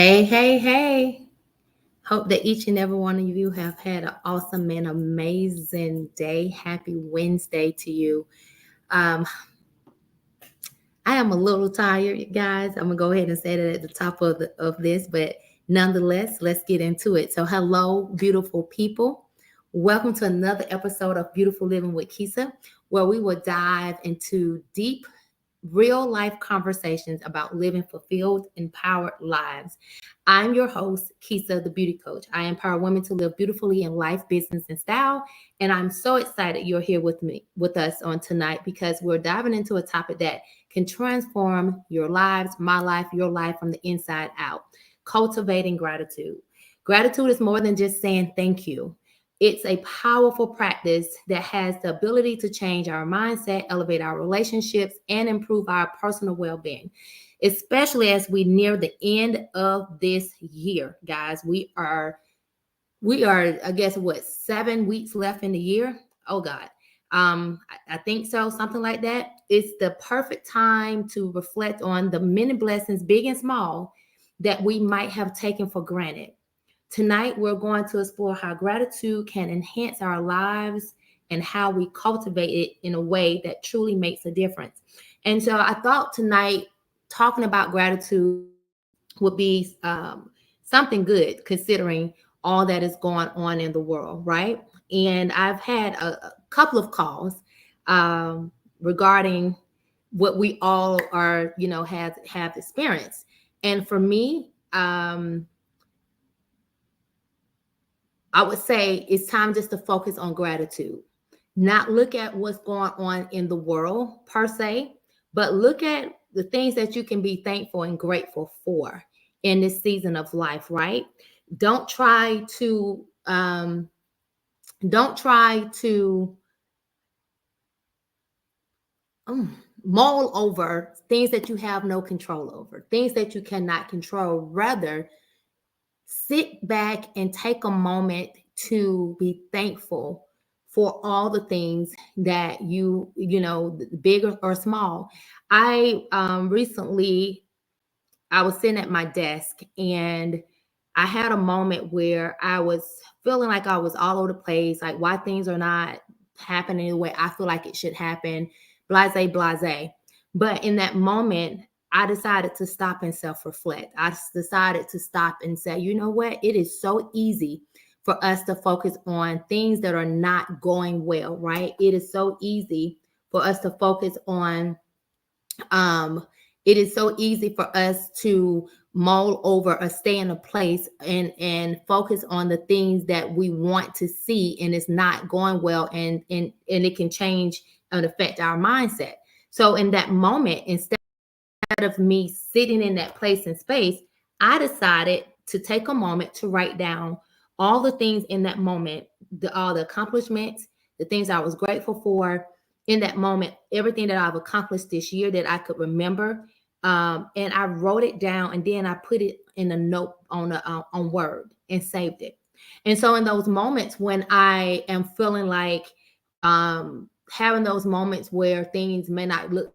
Hey, hey, hey. Hope that each and every one of you have had an awesome and amazing day. Happy Wednesday to you. Um, I am a little tired, guys. I'm gonna go ahead and say that at the top of this, but nonetheless, let's get into it. So, hello, beautiful people. Welcome to another episode of Beautiful Living with Keisa, where we will dive into deep real life conversations about living fulfilled, empowered lives. I'm your host, Keisa, the beauty coach. I empower women to live beautifully in life, business, and style. And I'm so excited you're here with us on tonight because we're diving into a topic that can transform your lives, my life, your life from the inside out. Cultivating gratitude. Gratitude is more than just saying thank you. It's a powerful practice that has the ability to change our mindset, elevate our relationships, and improve our personal well being, especially as we near the end of this year, guys. We are, I guess, what, 7 weeks left in the year? Oh, God. I think so, something like that. It's the perfect time to reflect on the many blessings, big and small, that we might have taken for granted. Tonight, we're going to explore how gratitude can enhance our lives and how we cultivate it in a way that truly makes a difference. And so I thought tonight, talking about gratitude would be something good considering all that is going on in the world, right? And I've had a couple of calls um, regarding what we all are, have experienced. And for me, I would say it's time just to focus on gratitude, not look at what's going on in the world per se, but look at the things that you can be thankful and grateful for in this season of life, right? Don't try to don't try to um, mull over things that you have no control over, things that you cannot control. Rather, sit back and take a moment to be thankful for all the things that big or small. I recently I was sitting at my desk and I had a moment where I was feeling like I was all over the place, like why things are not happening the way I feel like it should happen, blase, blase. But in that moment, I decided to stop and self reflect. I decided to stop and say, you know what? It is so easy for us to focus on things that are not going well, right? It is so easy for us to focus on um, it is so easy for us to mull over or stay in a place and focus on the things that we want to see and it's not going well and it can change and affect our mindset. So in that moment, instead of me sitting in that place and space, I decided to take a moment to write down all the things in that moment, all the accomplishments, the things I was grateful for in that moment, everything that I've accomplished this year that I could remember. And I wrote it down and then I put it in a note on Word and saved it. And so in those moments when I am feeling like having those moments where things may not look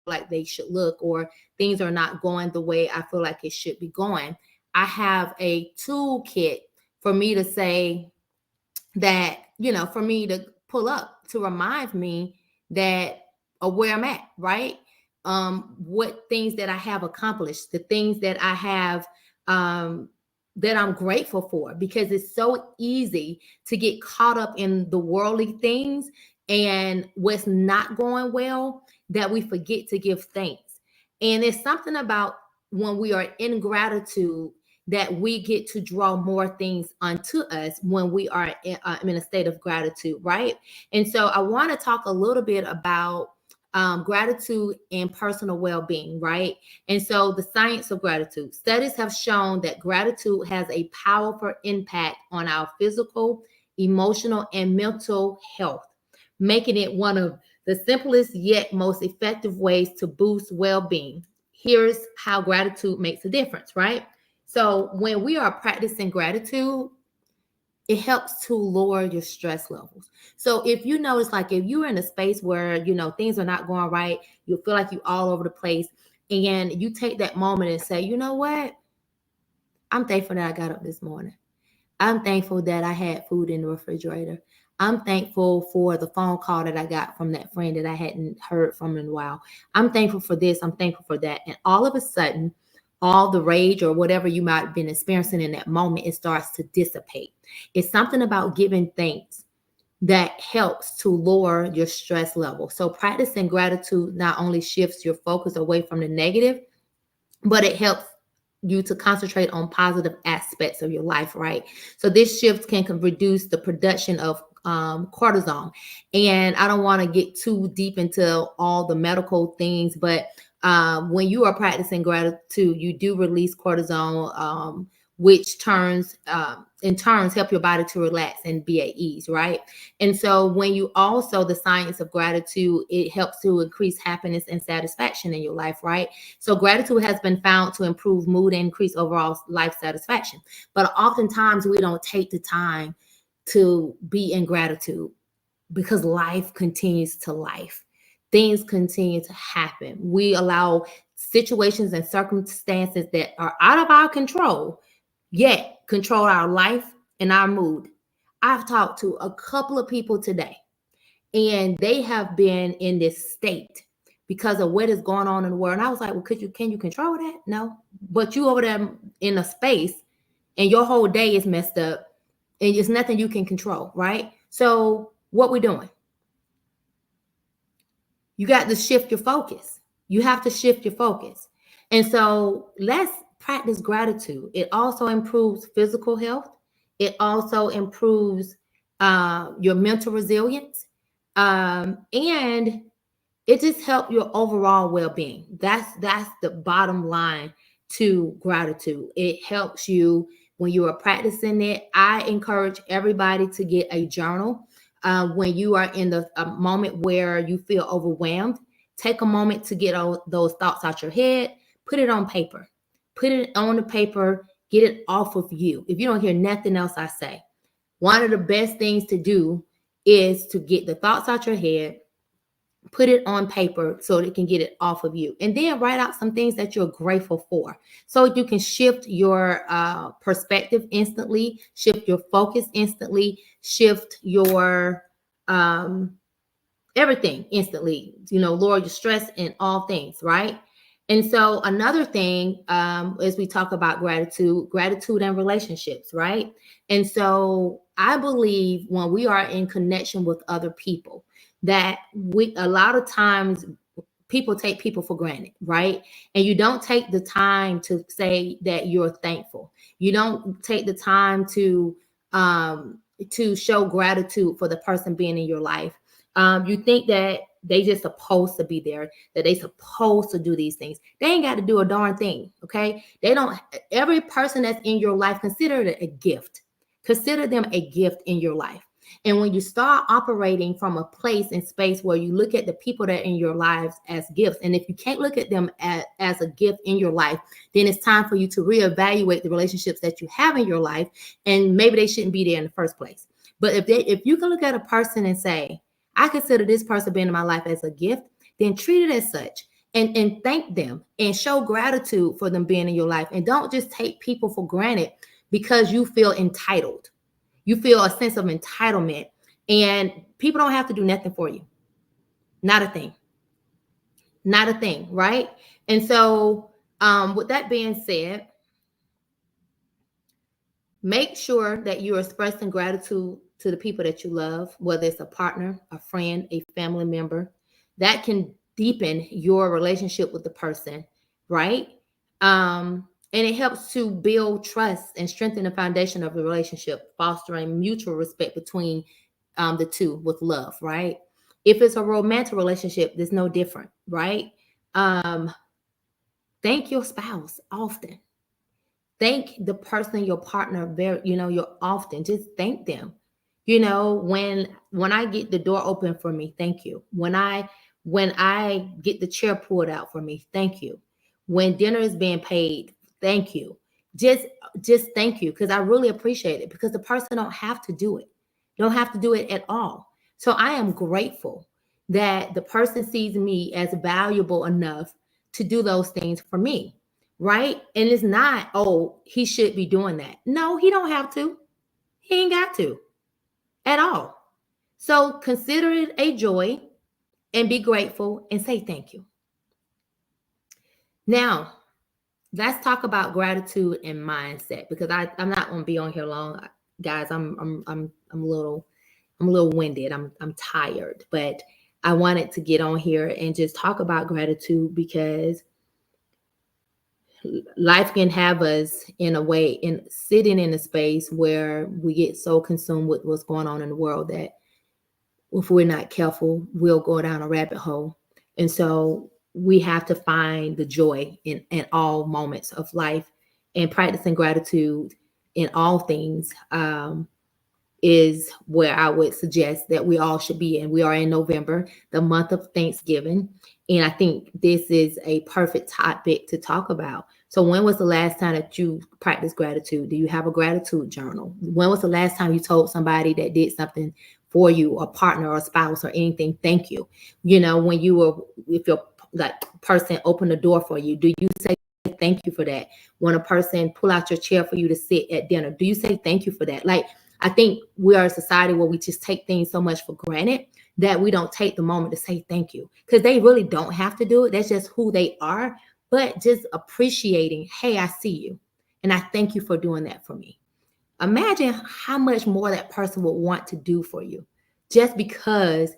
like they should look or things are not going the way I feel like it should be going, I have a toolkit for me to say that, for me to pull up to remind me that of where I'm at, right? What things that I have accomplished, the things that I have that I'm grateful for, because it's so easy to get caught up in the worldly things and what's not going well that we forget to give thanks. And it's something about when we are in gratitude that we get to draw more things unto us when we are in a state of gratitude, right? And so I want to talk a little bit about gratitude and personal well-being, right? And so the science of gratitude. Studies have shown that gratitude has a powerful impact on our physical, emotional, and mental health, making it one of the simplest yet most effective ways to boost well-being. Here's how gratitude makes a difference, right? So when we are practicing gratitude, it helps to lower your stress levels. So if you notice, like if you're in a space where, things are not going right, you feel like you're all over the place, and you take that moment and say, you know what? I'm thankful that I got up this morning. I'm thankful that I had food in the refrigerator. I'm thankful for the phone call that I got from that friend that I hadn't heard from in a while. I'm thankful for this. I'm thankful for that. And all of a sudden, all the rage or whatever you might have been experiencing in that moment, it starts to dissipate. It's something about giving thanks that helps to lower your stress level. So practicing gratitude not only shifts your focus away from the negative, but it helps you to concentrate on positive aspects of your life, right? So this shift can reduce the production of cortisol. And I don't want to get too deep into all the medical things, but when you are practicing gratitude, you do release cortisol, which turns in turns help your body to relax and be at ease, right? And so when you also the science of gratitude, it helps to increase happiness and satisfaction in your life, right? So gratitude has been found to improve mood and increase overall life satisfaction. But oftentimes we don't take the time to be in gratitude because life continues to life. Things continue to happen. We allow situations and circumstances that are out of our control, yet control our life and our mood. I've talked to a couple of people today, and they have been in this state because of what is going on in the world. And I was like, well, can you control that? No. But you over there in a space and your whole day is messed up and it's nothing you can control, right? So what we're doing, you got to shift your focus. You have to shift your focus. And so let's practice gratitude. It also improves physical health. It also improves your mental resilience. And it just helps your overall well-being. That's the bottom line to gratitude. It helps you when you are practicing it. I encourage everybody to get a journal. When you are in the a moment where you feel overwhelmed, take a moment to get all those thoughts out your head, put it on paper. Put it on the paper, get it off of you. If you don't hear nothing else I say, one of the best things to do is to get the thoughts out your head, put it on paper so it can get it off of you, and then write out some things that you're grateful for so you can shift your perspective instantly, shift your focus instantly, shift your everything instantly, lower your stress in all things, right? And so another thing, as we talk about gratitude and relationships, right? And so I believe when we are in connection with other people, that we a lot of times people take people for granted, right? And you don't take the time to say that you're thankful. You don't take the time to show gratitude for the person being in your life. You think that they just supposed to be there, that they supposed to do these things. They ain't got to do a darn thing, okay? They don't. Every person that's in your life, consider it a gift. Consider them a gift in your life. And when you start operating from a place and space where you look at the people that are in your lives as gifts, and if you can't look at them as a gift in your life, then it's time for you to reevaluate the relationships that you have in your life, and maybe they shouldn't be there in the first place. But if you can look at a person and say, I consider this person being in my life as a gift, then treat it as such, and thank them and show gratitude for them being in your life. And don't just take people for granted because you feel entitled. You feel a sense of entitlement, and people don't have to do nothing for you. Not a thing. Not a thing, right? And so, with that being said, make sure that you're expressing gratitude to the people that you love, whether it's a partner, a friend, a family member. That can deepen your relationship with the person, right? And it helps to build trust and strengthen the foundation of the relationship, fostering mutual respect between the two with love, right? If it's a romantic relationship, there's no different, right? Um, thank your spouse often. Thank the person, your partner, very, you're often just thank them. When I get the door open for me, thank you. When I get the chair pulled out for me, thank you. When dinner is being paid, thank you. Just thank you, because I really appreciate it, because the person don't have to do it. Don't have to do it at all. So I am grateful that the person sees me as valuable enough to do those things for me. right? And it's not, oh, he should be doing that. No, he don't have to. He ain't got to at all. So consider it a joy and be grateful and say thank you. Now, let's talk about gratitude and mindset, because I'm not going to be on here long, guys. I'm a little winded. I'm tired, but I wanted to get on here and just talk about gratitude, because life can have us in a way in sitting in a space where we get so consumed with what's going on in the world that if we're not careful, we'll go down a rabbit hole. And so we have to find the joy in all moments of life, and practicing gratitude in all things is where I would suggest that we all should be in. We are in November, the month of Thanksgiving. And I think this is a perfect topic to talk about. So when was the last time that you practiced gratitude? Do you have a gratitude journal? When was the last time you told somebody that did something for you, a partner or a spouse or anything, thank you? You know, when you were, if your like person opened the door for you, do you say thank you for that? When a person pull out your chair for you to sit at dinner, do you say thank you for that? Like, I think we are a society where we just take things so much for granted that we don't take the moment to say thank you, because they really don't have to do it. That's just who they are. But just appreciating, hey, I see you, and I thank you for doing that for me. Imagine how much more that person would want to do for you just because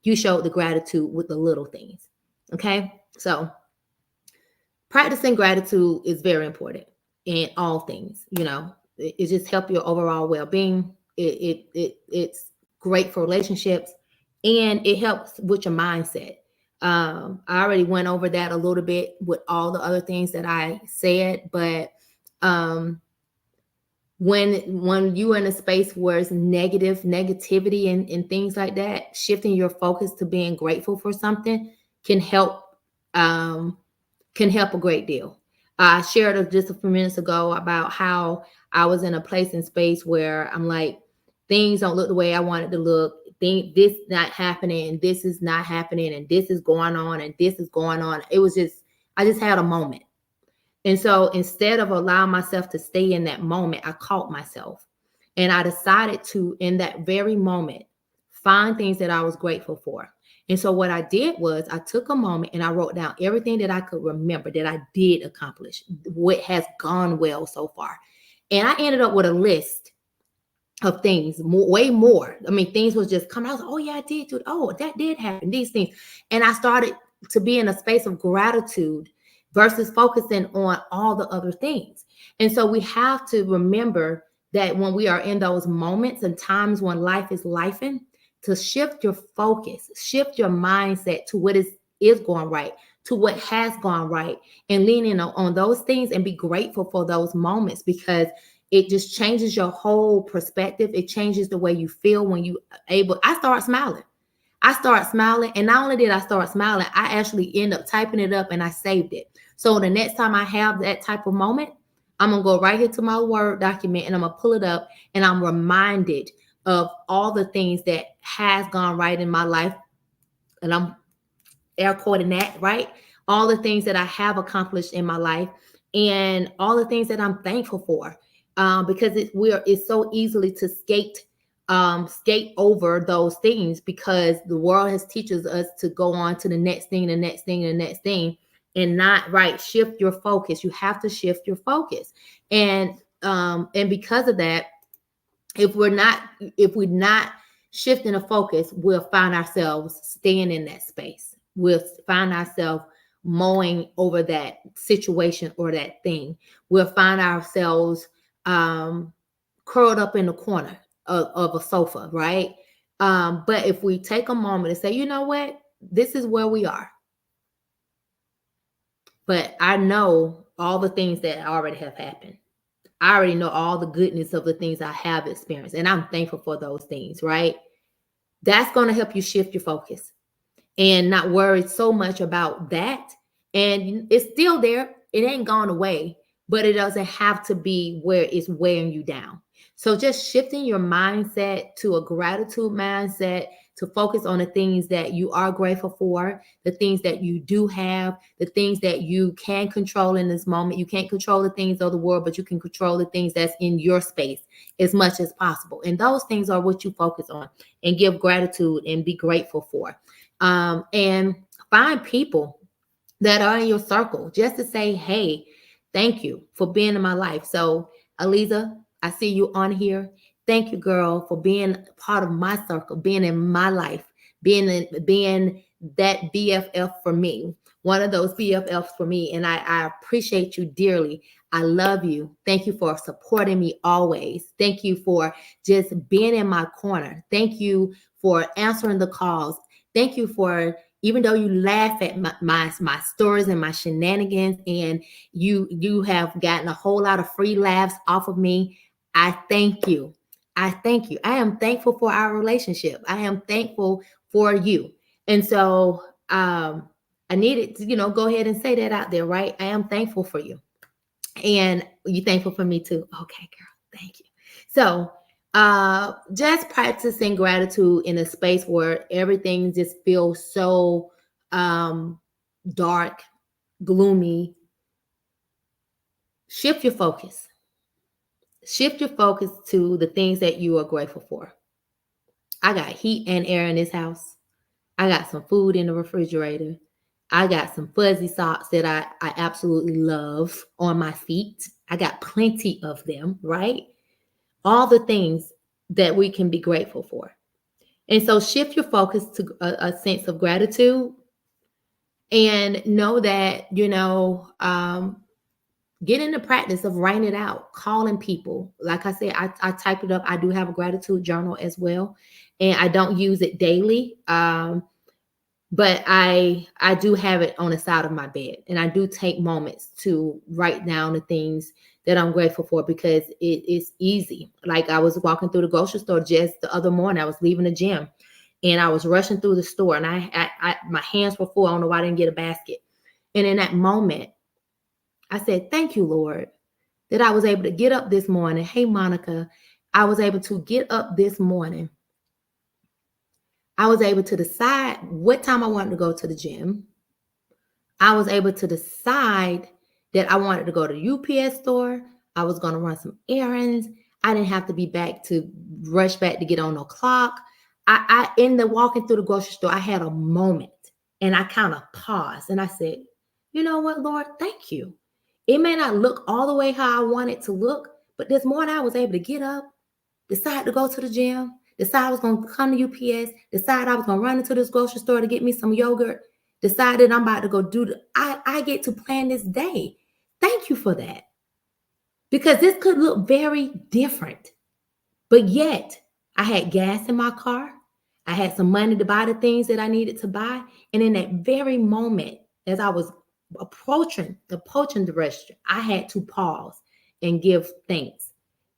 you showed the gratitude with the little things. Okay. So practicing gratitude is very important in all things. You know, it just helps your overall well-being. It's great for relationships, and it helps with your mindset. I already went over that a little bit with all the other things that I said, but when you're in a space where it's negativity and things like that, shifting your focus to being grateful for something can help um, a great deal. I shared just a few minutes ago about how I was in a place and space where I'm like, things don't look the way I want it to look. This not happening, and this is not happening, and this is going on, and this is going on. It was just, I just had a moment. And so instead of allowing myself to stay in that moment, I caught myself. And I decided to, in that very moment, find things that I was grateful for. And so what I did was I took a moment and I wrote down everything that I could remember that I did accomplish, what has gone well so far. And I ended up with a list of things, way more. I mean, things was just coming. I was like, oh yeah, I did do it. Oh, that did happen. These things. And I started to be in a space of gratitude versus focusing on all the other things. And so we have to remember that when we are in those moments and times when life is lifing, to shift your focus, shift your mindset to what is going right, to what has gone right, and lean in on those things and be grateful for those moments, because it just changes your whole perspective. It changes the way you feel when you able. I start smiling. And not only did I start smiling, I actually end up typing it up and I saved it. So the next time I have that type of moment, I'm gonna go right here to my Word document and I'm gonna pull it up, and I'm reminded of all the things that has gone right in my life, and I'm air quoting that, right? All the things that I have accomplished in my life, and all the things that I'm thankful for, because it's so easily to skate over those things, because the world has teaches us to go on to the next thing, the next thing, the next thing, and not right. Shift your focus. You have to shift your focus, and because of that, if we're not shifting the focus, we'll find ourselves staying in that space. We'll find ourselves mowing over that situation or that thing. We'll find ourselves curled up in the corner of a sofa, right? But if we take a moment and say, you know what, this is where we are, but I know all the things that already have happened. I already know all the goodness of the things I have experienced, and I'm thankful for those things, right? That's going to help you shift your focus and not worry so much about that. And it's still there. It ain't gone away, but it doesn't have to be where it's wearing you down. So just shifting your mindset to a gratitude mindset, to focus on the things that you are grateful for, the things that you do have, the things that you can control in this moment. You can't control the things of the world, but you can control the things that's in your space as much as possible. And those things are what you focus on and give gratitude and be grateful for. And find people that are in your circle just to say, hey, thank you for being in my life. So, Aliza, I see you on here. Thank you, girl, for being part of my circle, being in my life, being that BFF for me, one of those BFFs for me. And I appreciate you dearly. I love you. Thank you for supporting me always. Thank you for just being in my corner. Thank you for answering the calls. Thank you for, even though you laugh at my stories and my shenanigans, and you have gotten a whole lot of free laughs off of me, I thank you. I thank you. I am thankful for our relationship. I am thankful for you. And so I needed to, go ahead and say that out there, right? I am thankful for you. And you thankful for me too. Okay, girl. Thank you. So just practicing gratitude in a space where everything just feels so dark, gloomy. Shift your focus. Shift your focus to the things that you are grateful for. I got heat and air in this house. I got some food in the refrigerator. I got some fuzzy socks that I absolutely love on my feet. I got plenty of them, right? All the things that we can be grateful for. And so shift your focus to a sense of gratitude and know that, get in the practice of writing it out, calling people. Like I said, I typed it up. I do have a gratitude journal as well, and I don't use it daily. But I do have it on the side of my bed, and I do take moments to write down the things that I'm grateful for because it is easy. Like I was walking through the grocery store just the other morning. I was leaving the gym, and I was rushing through the store, and I my hands were full. I don't know why I didn't get a basket. And in that moment, I said, "Thank you, Lord, that I was able to get up this morning." Hey, Monica, I was able to get up this morning. I was able to decide what time I wanted to go to the gym. I was able to decide that I wanted to go to the UPS store. I was going to run some errands. I didn't have to be back to rush back to get on no clock. I in the walking through the grocery store, I had a moment and I kind of paused and I said, you know what, Lord, thank you. It may not look all the way how I want it to look, but this morning I was able to get up, decide to go to the gym, decide I was going to come to UPS, decide I was going to run into this grocery store to get me some yogurt, decided I'm about to go do I get to plan this day. Thank you for that. Because this could look very different. But yet, I had gas in my car. I had some money to buy the things that I needed to buy. And in that very moment, as I was approaching the register, I had to pause and give thanks.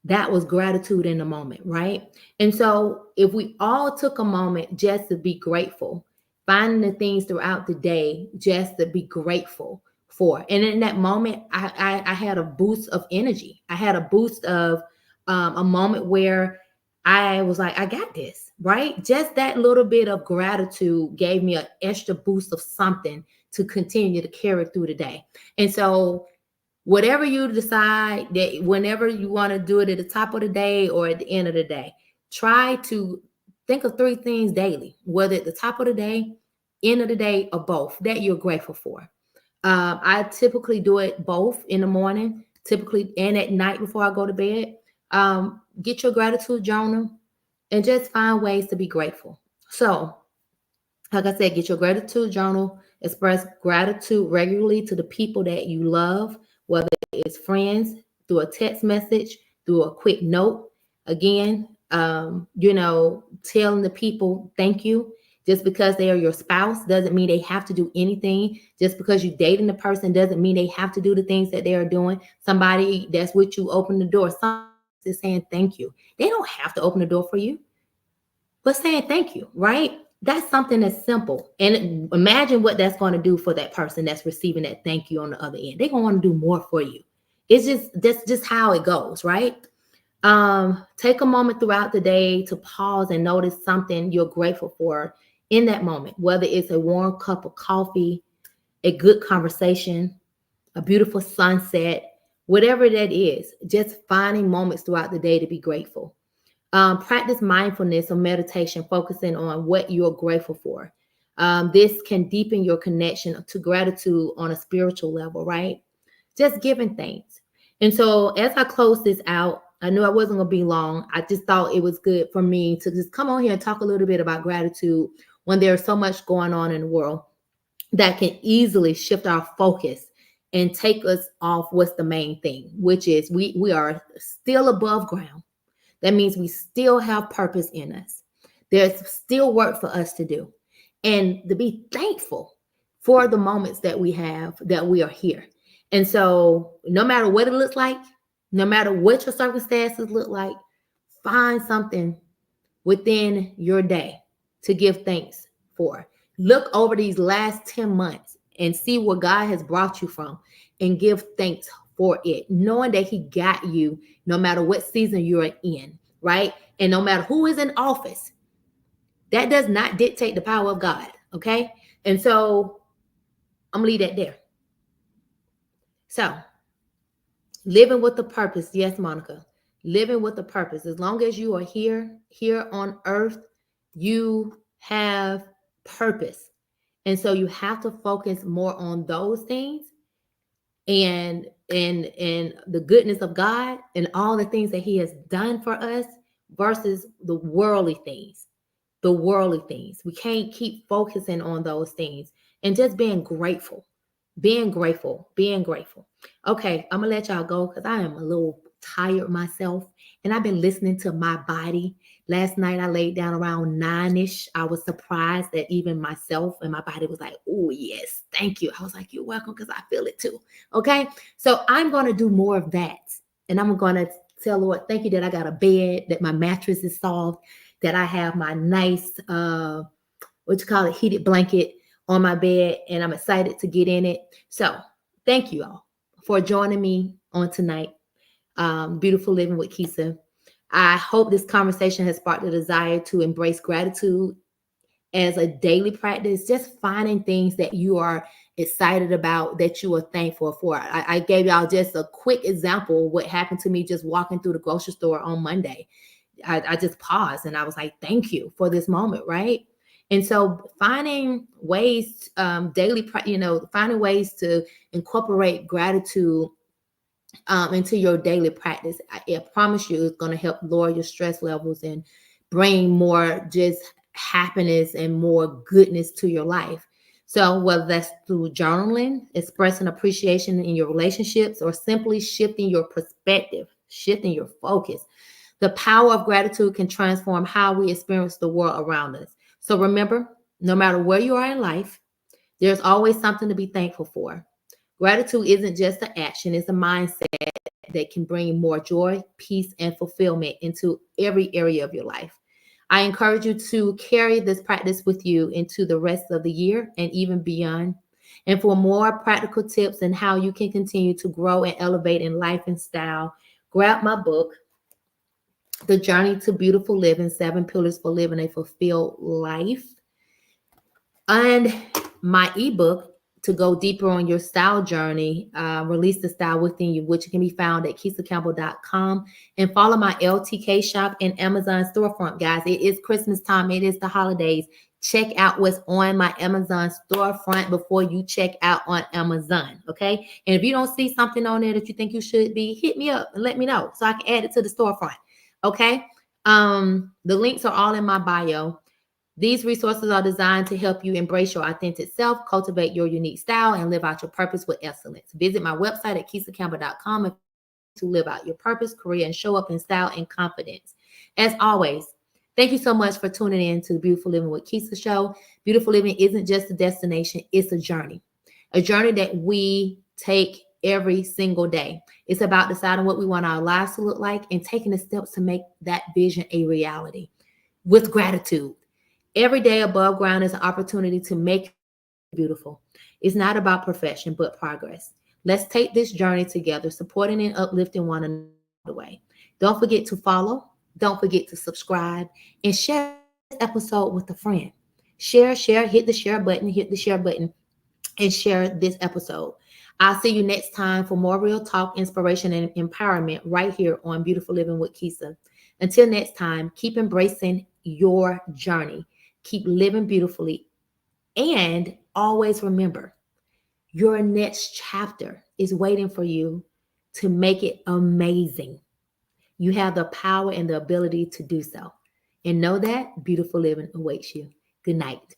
That was gratitude in the moment, right? And so if we all took a moment just to be grateful, finding the things throughout the day just to be grateful for. And in that moment, I had a boost of energy. I had a boost of a moment where I was like, I got this, right? Just that little bit of gratitude gave me an extra boost of something to continue to carry through the day. And so whatever you decide that whenever you want to do it at the top of the day or at the end of the day, try to think of 3 things daily, whether at the top of the day, end of the day, or both that you're grateful for. I typically do it both in the morning, typically, and at night before I go to bed. Get your gratitude journal and just find ways to be grateful. So, like I said, get your gratitude journal, express gratitude regularly to the people that you love, whether it's friends, through a text message, through a quick note. Again, telling the people thank you. Just because they are your spouse doesn't mean they have to do anything. Just because you're dating the person doesn't mean they have to do the things that they are doing. Somebody that's with you open the door. Somebody is saying thank you. They don't have to open the door for you, but saying thank you, right? That's something that's simple. And imagine what that's going to do for that person that's receiving that thank you on the other end. They're going to want to do more for you. It's just that's just how it goes, right? Take a moment throughout the day to pause and notice something you're grateful for in that moment, whether it's a warm cup of coffee, a good conversation, a beautiful sunset, whatever that is, just finding moments throughout the day to be grateful. Practice mindfulness or meditation, focusing on what you're grateful for. This can deepen your connection to gratitude on a spiritual level, right? Just giving thanks. And so, as I close this out, I knew I wasn't going to be long. I just thought it was good for me to just come on here and talk a little bit about gratitude when there's so much going on in the world that can easily shift our focus and take us off what's the main thing, which is we are still above ground. That means we still have purpose in us. There's still work for us to do. And to be thankful for the moments that we have, that we are here. And so, no matter what it looks like, no matter what your circumstances look like, find something within your day to give thanks for. Look over these last 10 months and see where God has brought you from and give thanks for it, knowing that He got you no matter what season you're in, right? And no matter who is in office, that does not dictate the power of God, okay? And so I'm gonna leave that there. So, living with a purpose, yes, Monica, living with a purpose. As long as you are here on earth, you have purpose. And so you have to focus more on those things and the goodness of God and all the things that He has done for us versus the worldly things. The worldly things. We can't keep focusing on those things and just being grateful. Being grateful, being grateful. Okay, I'm gonna let y'all go because I am a little tired myself and I've been listening to my body. Last night I laid down around 9ish. I was surprised that even myself and my body was like, oh, yes, thank you. I was like, you're welcome because I feel it too. Okay, so I'm gonna do more of that and I'm gonna tell Lord, thank you that I got a bed, that my mattress is soft, that I have my nice, what you call it, heated blanket on my bed, and I'm excited to get in it. So thank you all for joining me on tonight. Beautiful Living with Keisa. I hope this conversation has sparked the desire to embrace gratitude as a daily practice, just finding things that you are excited about, that you are thankful for. I gave y'all just a quick example of what happened to me just walking through the grocery store on Monday. I just paused and I was like, thank you for this moment, right? And so finding ways, finding ways to incorporate gratitude into your daily practice, I promise you it's going to help lower your stress levels and bring more just happiness and more goodness to your life. So whether that's through journaling, expressing appreciation in your relationships, or simply shifting your perspective, shifting your focus, the power of gratitude can transform how we experience the world around us. So remember, no matter where you are in life, there's always something to be thankful for. Gratitude isn't just an action, it's a mindset that can bring more joy, peace, and fulfillment into every area of your life. I encourage you to carry this practice with you into the rest of the year and even beyond. And for more practical tips on how you can continue to grow and elevate in life and style, grab my book, The Journey to Beautiful Living, 7 Pillars for Living a Fulfilled Life, and my ebook, To Go Deeper on Your Style Journey, Release the Style Within You, which can be found at KeisaCampbell.com. And follow my LTK shop and Amazon storefront, guys. It is Christmas time. It is the holidays. Check out what's on my Amazon storefront before you check out on Amazon, okay? And if you don't see something on there that you think you should be, hit me up and let me know so I can add it to the storefront, okay? The links are all in my bio. These resources are designed to help you embrace your authentic self, cultivate your unique style, and live out your purpose with excellence. Visit my website at KeisaCampbell.com to live out your purpose, career, and show up in style and confidence. As always, thank you so much for tuning in to the Beautiful Living with Keisa show. Beautiful Living isn't just a destination, it's a journey that we take every single day. It's about deciding what we want our lives to look like and taking the steps to make that vision a reality with gratitude. Every day above ground is an opportunity to make beautiful. It's not about perfection, but progress. Let's take this journey together, supporting and uplifting one another the way. Don't forget to follow. Don't forget to subscribe and share this episode with a friend. Hit the share button and share this episode. I'll see you next time for more real talk, inspiration, and empowerment right here on Beautiful Living with Keisa. Until next time, keep embracing your journey, keep living beautifully, and always remember your next chapter is waiting for you to make it amazing. You have the power and the ability to do so. And know that beautiful living awaits you. Good night.